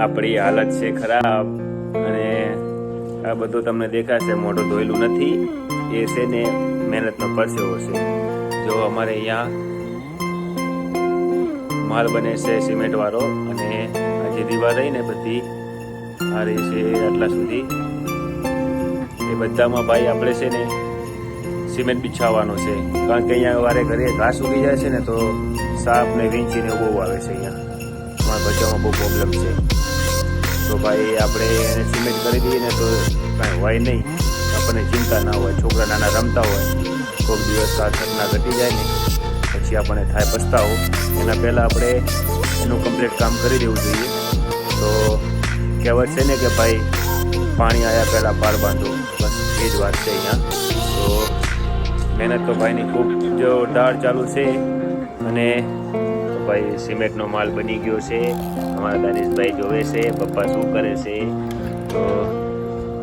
આપણી હાલત છે ખરાબ અને આ બધું તમને દેખાશે મોઢું ધોયેલું નથી એ છે ને મહેનતનો પરસેવો છે જો અમારે અહીંયા માલ બને છે સિમેન્ટ વાળો અને આ જે દીવાલ રહી ને બધી આ રહી છે આટલા સુધી એ બધામાં ભાઈ આપણે છે ને સિમેન્ટ બિછાવવાનો છે કારણ કે અહીંયા વારે ઘરે ઘાસ ઉગી જાય છે ને તો સાપ ને વીંચીને બહુ આવે છે અહીંયા અમારા બચાવમાં બહુ પ્રોબ્લેમ છે તો ભાઈ આપણે એને સિમેન્ટ કરી દઈએ ને તો કાંઈ હોય નહીં આપણને ચિંતા ના હોય છોકરા નાના રમતા હોય કોઈક દિવસ આ ઘટના ઘટી જાય ને પછી આપણને થાય પસ્તાવો એના પહેલાં આપણે એનું કમ્પ્લીટ કામ કરી દેવું જોઈએ તો કહેવત છે ને કે ભાઈ પાણી આવ્યા પહેલાં પાર બાંધો બસ એ જ વાત છે અહીંયા તો મહેનત તો ભાઈની ખૂબ જો દાળ ચાલુ છે અને ભાઈ સિમેન્ટનો માલ બની ગયો છે અમારા દાનિશભાઈ જોવે છે પપ્પા શું કરે છે તો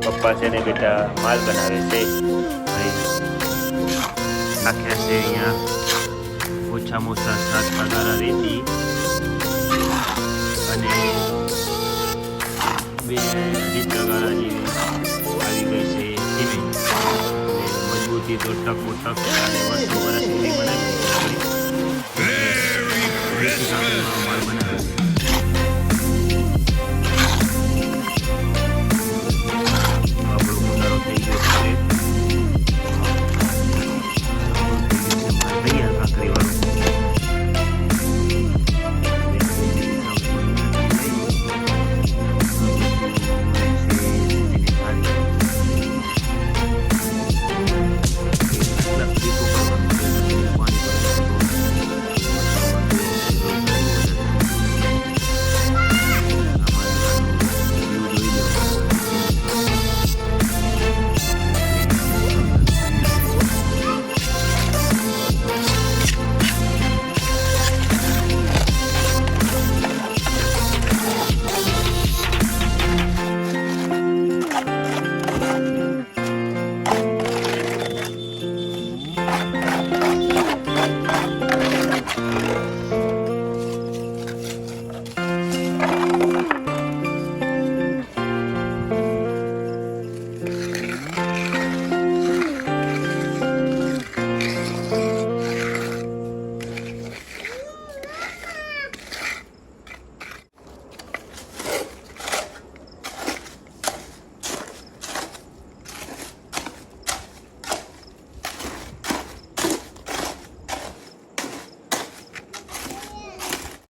પપ્પા છે ને બેટા માલ બનાવે છે નાખ્યા છે અહીંયા ઓછામાં ઓછા 7 પગારા રેતી અને 2-2.5 પગારા જેવી આવી ગઈ છે સિમેન્ટ અને મજબૂતી તો ટકો ટક અને વર્ષો વર્ષ સુધી બનાવી માલ બનાવે